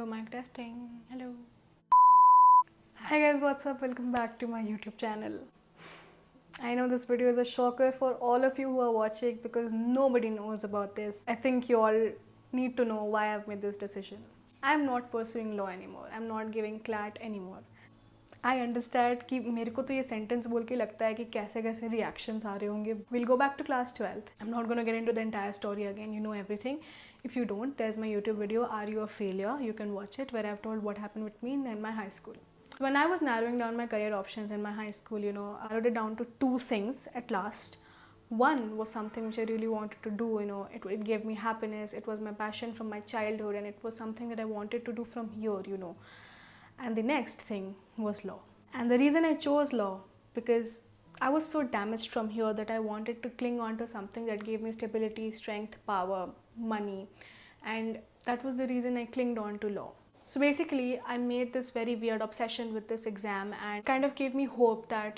Hello, mic testing. Hello. Hi guys, what's up? Welcome back to my YouTube channel. I know this video is a shocker for all of you who are watching because nobody knows about this. I think you all need to know why I've made this decision. I'm not pursuing law anymore. I'm not giving CLAT anymore. I understand कि मेरे को तो ये sentence बोल के लगता है कि कैसे कैसे reactions आ रहे होंगे. We'll go back to class 12th. I'm not gonna get into the entire story again. You know everything. If you don't, there's my YouTube video, Are You a Failure? You can watch it where I've told what happened with me in my high school. When I was narrowing down my career options in my high school, I narrowed it down to two things at last. One was something which I really wanted to do, it gave me happiness, it was my passion from my childhood, and it was something that I wanted to do from here. And the next thing was law. And the reason I chose law, because I was so damaged from here that I wanted to cling on to something that gave me stability, strength, power, money. And that was the reason I clinged on to law. So basically, I made this very weird obsession with this exam and kind of gave me hope that,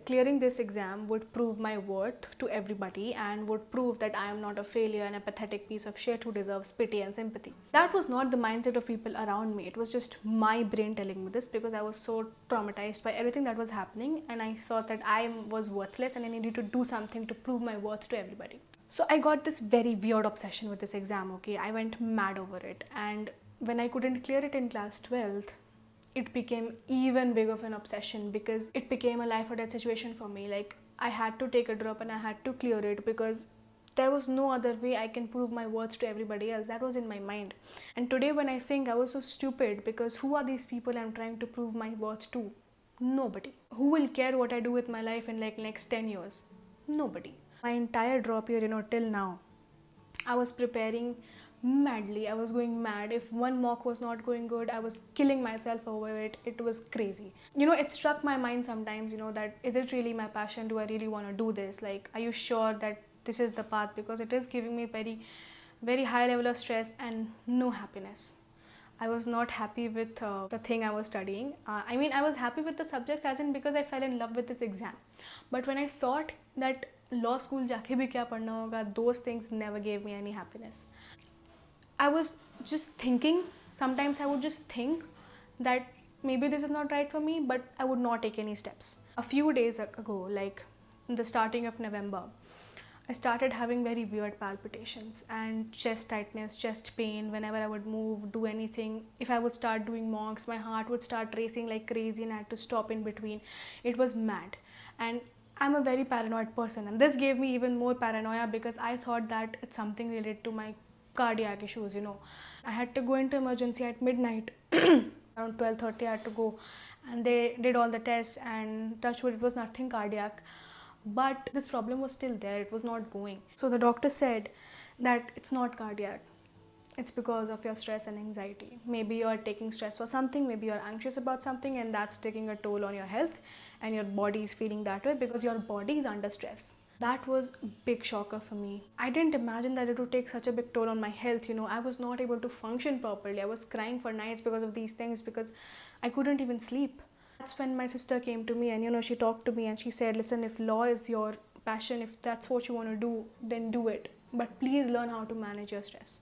clearing this exam would prove my worth to everybody and would prove that I am not a failure and a pathetic piece of shit who deserves pity and sympathy. That was not the mindset of people around me. It was just my brain telling me this because I was so traumatized by everything that was happening, and I thought that I was worthless and I needed to do something to prove my worth to everybody. So I got this very weird obsession with this exam, okay? I went mad over it, and when I couldn't clear it in class 12th, it became even bigger of an obsession because it became a life or death situation for me. Like, I had to take a drop and I had to clear it because there was no other way I can prove my worth to everybody else. That was in my mind. And today when I think, I was so stupid because who are these people I'm trying to prove my worth to? Nobody. Who will care what I do with my life in like next 10 years? Nobody. My entire drop year, till now, I was preparing madly. I was going mad. If one mock was not going good, I was killing myself over it. It was crazy. It struck my mind sometimes, that is it really my passion? Do I really want to do this? Like, are you sure that this is the path? Because it is giving me very, very high level of stress and no happiness. I was not happy with the thing I was studying. I was happy with the subjects as in because I fell in love with this exam. But when I thought that law school जाके भी क्या पढ़ना होगा, those things never gave me any happiness. I was just thinking, sometimes I would just think that maybe this is not right for me, but I would not take any steps. A few days ago, like in the starting of November, I started having very weird palpitations and chest tightness, chest pain whenever I would move, do anything. If I would start doing mocks, my heart would start racing like crazy and I had to stop in between. It was mad. And I'm a very paranoid person, and this gave me even more paranoia because I thought that it's something related to my cardiac issues. I had to go into emergency at midnight. Around 12:30 I had to go, and they did all the tests, and touch wood, it was nothing cardiac. But this problem was still there, it was not going. So the doctor said that it's not cardiac, it's because of your stress and anxiety. Maybe you're taking stress for something, maybe you're anxious about something, and that's taking a toll on your health, and your body is feeling that way because your body is under stress. That was a big shocker for me. I didn't imagine that it would take such a big toll on my health. I was not able to function properly. I was crying for nights because of these things because I couldn't even sleep. That's when my sister came to me and she talked to me and she said, listen, if law is your passion, if that's what you want to do, then do it. But please learn how to manage your stress.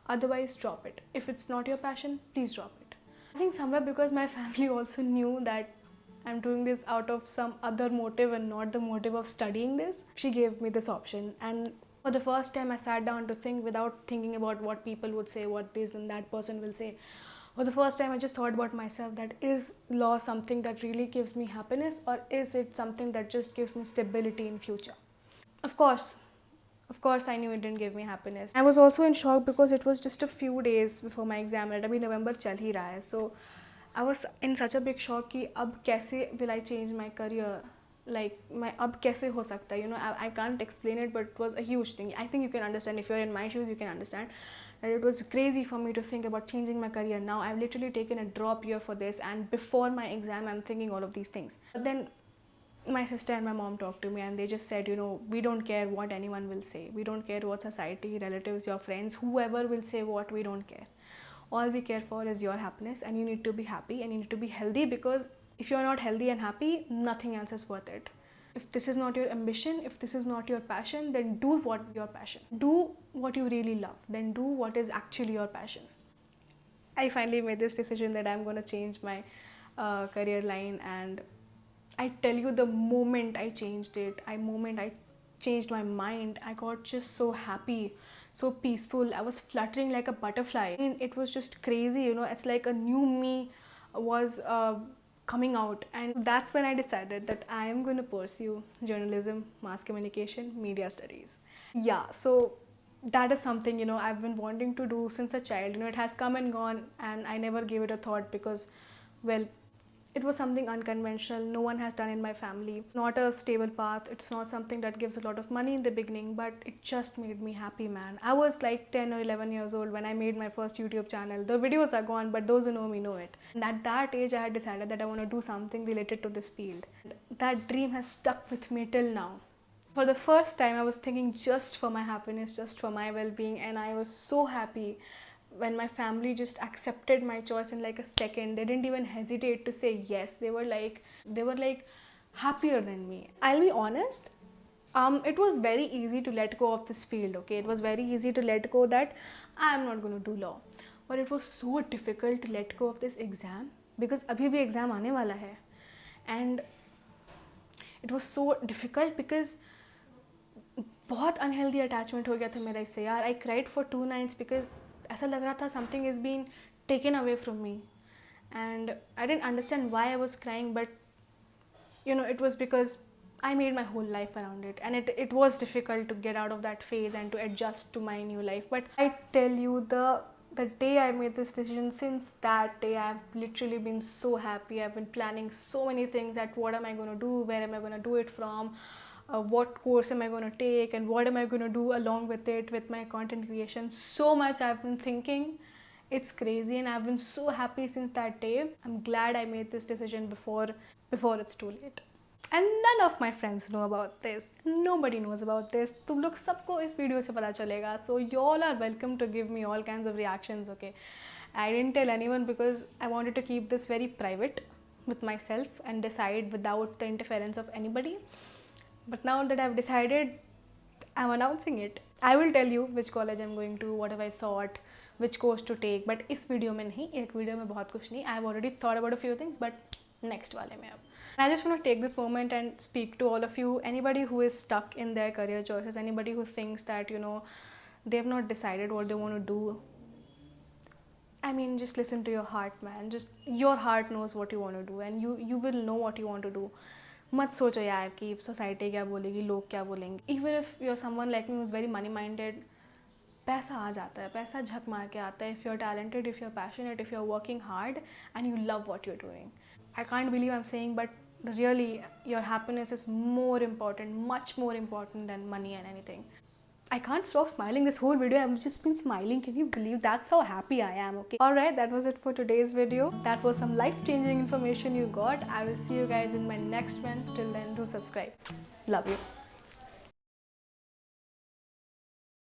Otherwise, drop it. If it's not your passion, please drop it. I think somewhere because my family also knew that I'm doing this out of some other motive and not the motive of studying this, she gave me this option. And for the first time, I sat down to think without thinking about what people would say, what this and that person will say. For the first time, I just thought about myself, that is law something that really gives me happiness, or is it something that just gives me stability in future? Of course, I knew it didn't give me happiness. I was also in shock because it was just a few days before my exam. Right? Abhi November chal hi raha hai. So I was in such a big shock कि अब कैसे will I change my career? Like, मैं अब कैसे हो सकता है? I can't explain it, but it was a huge thing. I think you can understand. If you're in my shoes, you can understand that it was crazy for me to think about changing my career now. I've literally taken a drop year for this, and before my exam, I'm thinking all of these things. But then my sister and my mom talked to me and they just said, we don't care what anyone will say. We don't care what society, relatives, your friends, whoever will say what, we don't care. All we care for is your happiness, and you need to be happy and you need to be healthy, because if you're not healthy and happy, nothing else is worth it. If this is not your ambition, if this is not your passion, then do what your passion. Do what you really love. Then do what is actually your passion. I finally made this decision that I'm going to change my career line. And I tell you, the moment I changed it, moment I changed my mind, I got just so happy, so peaceful. I was fluttering like a butterfly, and it was just crazy. It's like a new me was coming out, and that's when I decided that I am going to pursue journalism, mass communication, media studies. Yeah, so that is something I've been wanting to do since a child. It has come and gone, and I never gave it a thought because, well, it was something unconventional. No one has done in my family. Not a stable path. It's not something that gives a lot of money in the beginning, but it just made me happy, man. I was like 10 or 11 years old when I made my first YouTube channel. The videos are gone, but those who know me know it. And at that age, I had decided that I want to do something related to this field. That dream has stuck with me till now. For the first time, I was thinking just for my happiness, just for my well-being, and I was so happy when my family just accepted my choice in like a second. They didn't even hesitate to say yes. They were like happier than me. I'll be honest, it was very easy to let go of this field. Okay, it was very easy to let go that I'm not going to do law, but it was so difficult to let go of this exam because abhi bhi exam aane wala hai. And it was so difficult because बहुत unhealthy attachment हो गया था मेरा इससे यार. I cried for 2 nights because ऐसा लग रहा था something is been taken away from me, and I didn't understand why I was crying, but it was because I made my whole life around it, and it was difficult to get out of that phase and to adjust to my new life. But I tell you, the day I made this decision, since that day I've literally been so happy. I've been planning so many things, that what am I going to do, where am I going to do it from, what course am I going to take, and what am I going to do along with it, with my content creation. So much I've been thinking. It's crazy, and I've been so happy since that day. I'm glad I made this decision before it's too late. And none of my friends know about this. Nobody knows about this. तुम लोग सबको इस video से पता चलेगा. So you all are welcome to give me all kinds of reactions, okay? I didn't tell anyone because I wanted to keep this very private with myself and decide without the interference of anybody. But now that I've decided, I'm announcing it. I will tell you which college I'm going to, what have I thought, which course to take. But इस video में नहीं, एक video में बहुत कुछ नहीं. I've already thought about a few things, but next वाले में अब. I just want to take this moment and speak to all of you. Anybody who is stuck in their career choices, anybody who thinks that they have not decided what they want to do. I mean, just listen to your heart, man. Just your heart knows what you want to do, and you will know what you want to do. मत सोचो यार कि society क्या बोलेगी, लोग क्या बोलेंगे. Even if you are someone like me who is very money minded, पैसा आ जाता है, पैसा झक मार के आता है. If you are talented, if you are passionate, if you are working hard and you love what you are doing. I can't believe I'm saying, but really your happiness is more important, much more important than money and anything. I can't stop smiling this whole video. I've just been smiling. Can you believe? That's how happy I am, okay? Alright, that was it for today's video. That was some life-changing information you got. I will see you guys in my next one. Till then, do subscribe. Love you.